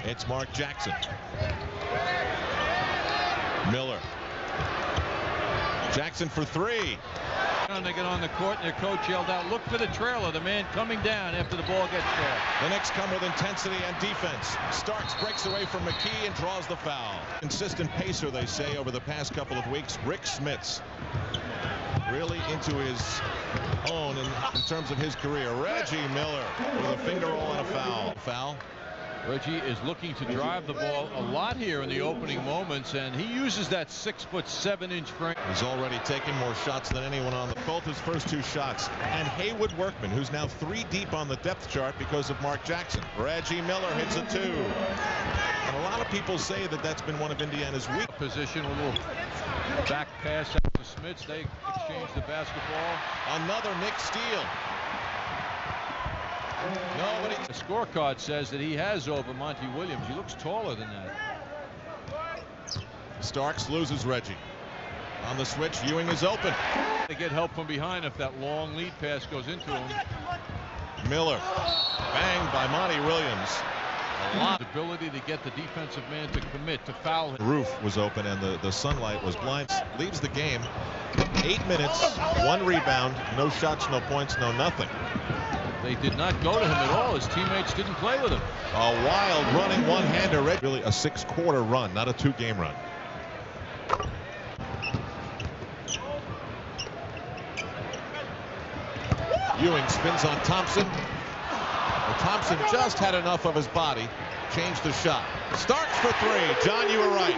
It's Mark Jackson. Miller. Jackson for three. They get on the court and their coach yelled out, "Look for the trailer, the man coming down after the ball gets there." The Knicks come with intensity and defense. Starks breaks away from McKee and draws the foul. Consistent pacer, they say, over the past couple of weeks. Rick Smits really into his own in terms of his career. Reggie Miller with a finger roll and a foul. Reggie is looking to drive the ball a lot here in the opening moments, and he uses that 6'7" frame. He's already taken more shots than anyone on both his first two shots. And Haywood Workman, who's now 3 deep on the depth chart because of Mark Jackson. Reggie Miller hits a 2. And a lot of people say that that's been one of Indiana's weak position. A little back pass out to Smits. They exchange the basketball. Another Knicks steal. Nobody. The scorecard says that he has over Monty Williams. He looks taller than that. Starks loses Reggie. On the switch, Ewing is open. They get help from behind if that long lead pass goes into him. Miller banged by Monty Williams. A lot of ability to get the defensive man to commit to foul him. The roof was open and the sunlight was blind. Leaves the game. 8 minutes, 1 rebound, no shots, no points, no nothing. They did not go to him at all. His teammates didn't play with him. A wild running one-hander. Really a 6-quarter run, not a 2-game run. Ewing spins on Thompson. Well, Thompson just had enough of his body. Changed the shot. Starks for 3. John, you were right.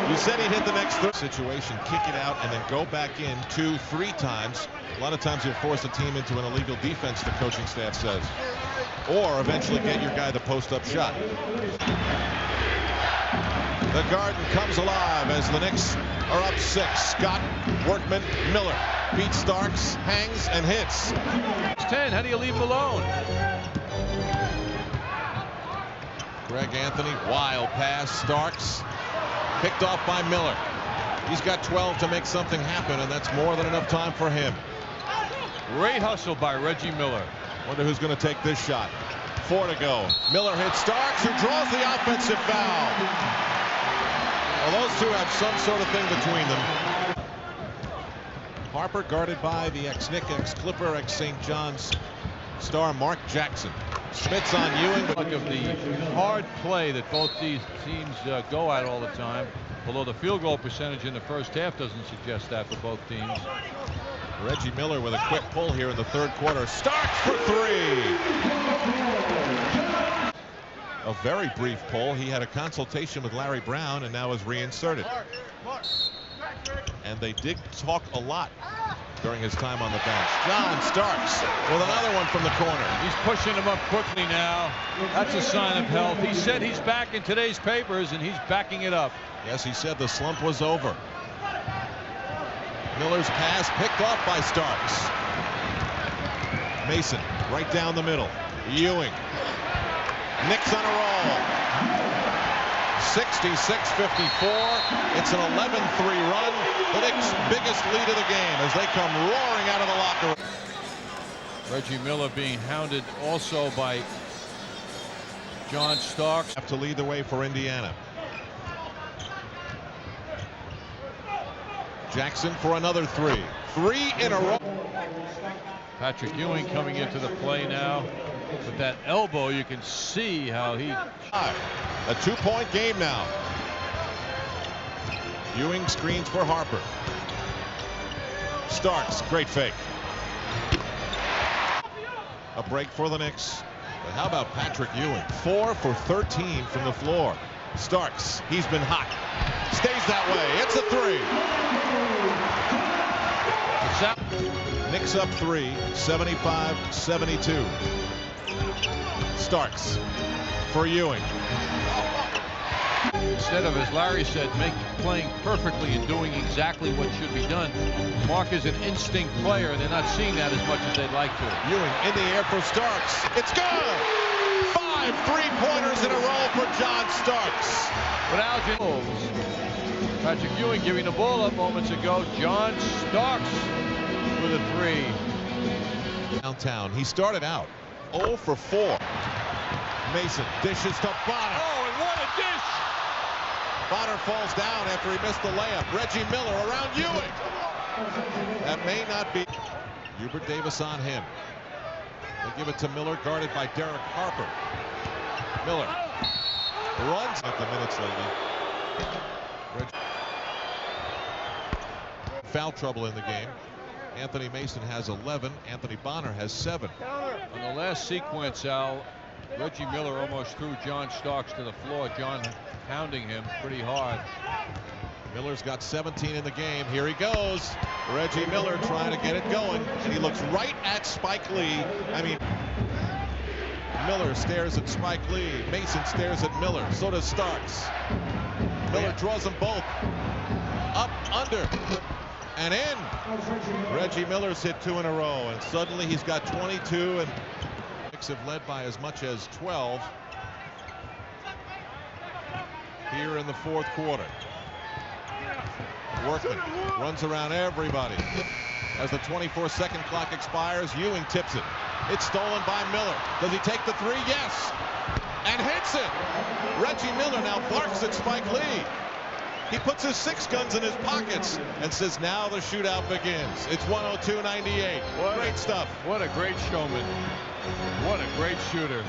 You said he'd hit the next situation, kick it out, and then go back in 2, 3 times. A lot of times you'll force a team into an illegal defense, the coaching staff says. Or eventually get your guy the post-up shot. The Garden comes alive as the Knicks are up 6. Scott, Workman, Miller. Pete Starks hangs and hits. It's 10. How do you leave him alone? Greg Anthony, wild pass. Starks picked off by Miller. He's got 12 to make something happen, and that's more than enough time for him. Great hustle by Reggie Miller. Wonder who's going to take this shot. 4 to go. Miller hits Starks, who draws the offensive foul. Well, those two have some sort of thing between them. Harper guarded by the ex-Knick, ex-Clipper, ex-St. John's star Mark Jackson. Smits on Ewing. Look of the hard play that both these teams go at all the time. Although the field goal percentage in the first half doesn't suggest that for both teams. Reggie Miller with a quick pull here in the 3rd quarter. Starks for 3. A very brief pull. He had a consultation with Larry Brown and now is reinserted. And they did talk a lot during his time on the bench. John Starks with another one from the corner. He's pushing him up quickly now. That's a sign of health. He said he's back in today's papers, and he's backing it up. Yes, he said the slump was over. Miller's pass picked off by Starks. Mason right down the middle. Ewing. Knicks on a roll. 66-54. It's an 11-3 run. The Knicks' biggest lead of the game as they come roaring out of the locker room. Reggie Miller being hounded also by John Starks. Have to lead the way for Indiana. Jackson for another 3. 3 in a row. Patrick Ewing coming into the play now. With that elbow, you can see how he... A 2-point game now. Ewing screens for Harper. Starks, great fake. A break for the Knicks. But how about Patrick Ewing? 4 for 13 from the floor. Starks, he's been hot. Stays that way. It's a 3. Knicks up 3, 75-72. Starks for Ewing. Instead of, as Larry said, playing perfectly and doing exactly what should be done, Mark is an instinct player, and they're not seeing that as much as they'd like to. Ewing in the air for Starks. It's good! 5 3-pointers in a row for John Starks. But Algin, Patrick Ewing giving the ball up moments ago. John Starks with a 3. Downtown. He started out 0 for 4. Mason dishes to Bonner. Oh, and what a dish! Bonner falls down after he missed the layup. Reggie Miller around Ewing. That may not be. Hubert Davis on him. They give it to Miller, guarded by Derek Harper. Miller runs at the minutes lately. Foul trouble in the game. Anthony Mason has 11. Anthony Bonner has 7. On the last sequence, Al, Reggie Miller almost threw John Starks to the floor. John pounding him pretty hard. Miller's got 17 in the game. Here he goes. Reggie Miller trying to get it going, and he looks right at Spike Lee. I mean, Miller stares at Spike Lee. Mason stares at Miller. So does Starks. Miller draws them both. Up, under, and in. Reggie Miller's hit 2 in a row, and suddenly he's got 22, and Knicks have led by as much as 12 here in the fourth quarter. Workman runs around everybody. As the 24-second clock expires, Ewing tips it. It's stolen by Miller. Does he take the 3? Yes. And hits it. Reggie Miller now barks at Spike Lee. He puts his 6 guns in his pockets and says, now the shootout begins. It's 102-98. Great stuff. What a great showman. What a great shooter.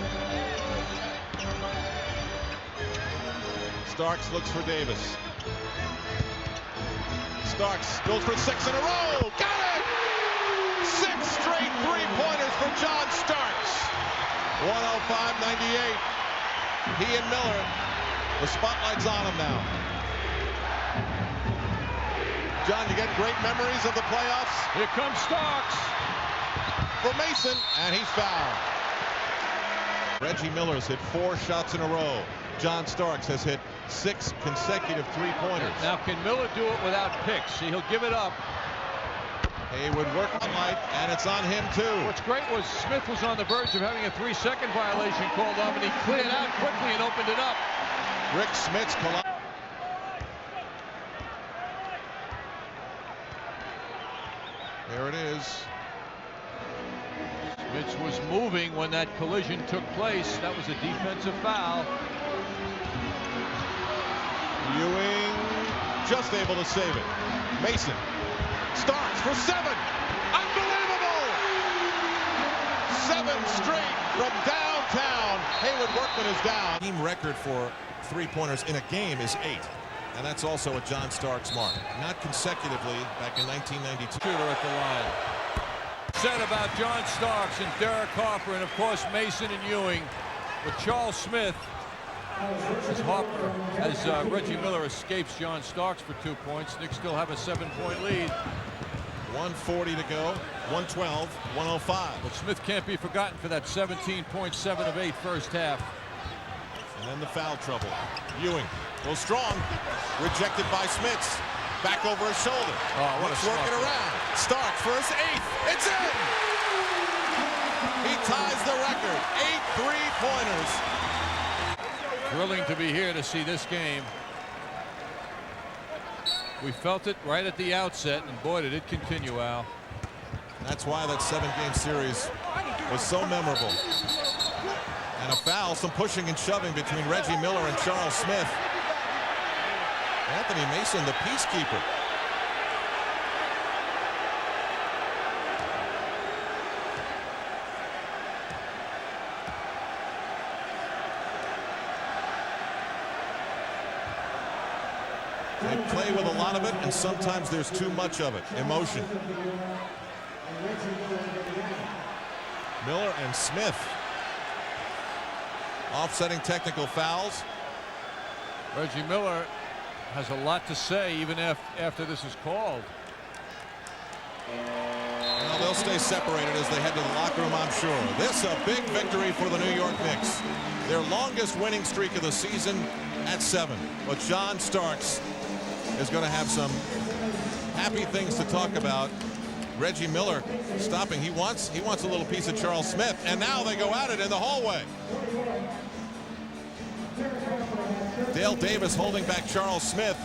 Starks looks for Davis. Starks goes for 6 in a row. Got it! 6 straight 3-pointers for John Starks. 105-98. He and Miller, the spotlight's on him now. John, you get great memories of the playoffs? Here comes Starks. For Mason, and he's fouled. Reggie Miller's hit 4 shots in a row. John Starks has hit 6 consecutive 3-pointers. Now, can Miller do it without picks? See, he'll give it up. Haywood work on light, and it's on him too. What's great was Smith was on the verge of having a 3-second violation called on, and he cleared out quickly and opened it up. Rick Smith's collide. There it is. Smith was moving when that collision took place. That was a defensive foul. Ewing just able to save it. Mason starts for 7. Unbelievable! 7 straight from downtown. Haywood Workman is down. Team record for 3-pointers in a game is 8. And that's also a John Starks mark. Not consecutively back in 1992. Shooter at the line. Said about John Starks and Derek Harper and, of course, Mason and Ewing. But Charles Smith, as Reggie Miller escapes John Starks for 2 points, Knicks still have a 7-point lead. 1:40 to go. 112, 105. But Smith can't be forgotten for that 17.7 of 8 first half. And then the foul trouble. Ewing goes strong. Rejected by Smits. Back over his shoulder. Oh, what a working around. Starks for his 8th. It's in! He ties the record. 8 3-pointers. Thrilling to be here to see this game. We felt it right at the outset, and boy, did it continue, Al. That's why that 7-game series was so memorable. And a foul, some pushing and shoving between Reggie Miller and Charles Smith. Anthony Mason, the peacekeeper. They play with a lot of it, and sometimes there's too much of it. Emotion. Miller and Smith offsetting technical fouls. Reggie Miller has a lot to say even after this is called. Well, they'll stay separated as they head to the locker room, I'm sure. This a big victory for the New York Knicks. Their longest winning streak of the season at 7. But John Starks is going to have some happy things to talk about. Reggie Miller stopping. He wants a little piece of Charles Smith. And now they go at it in the hallway. Dale Davis holding back Charles Smith.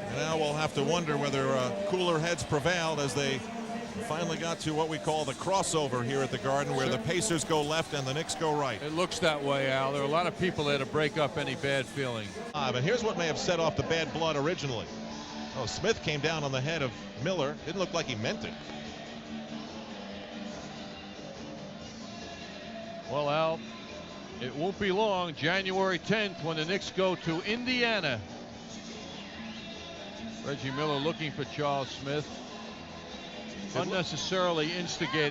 And now we'll have to wonder whether cooler heads prevailed as they finally got to what we call the crossover here at the Garden, where the Pacers go left and the Knicks go right. It looks that way, Al. There are a lot of people there to break up any bad feeling. But here's what may have set off the bad blood originally. Oh, Smith came down on the head of Miller. Didn't look like he meant it. Well, Al, it won't be long, January 10th, when the Knicks go to Indiana. Reggie Miller looking for Charles Smith. Unnecessarily instigated.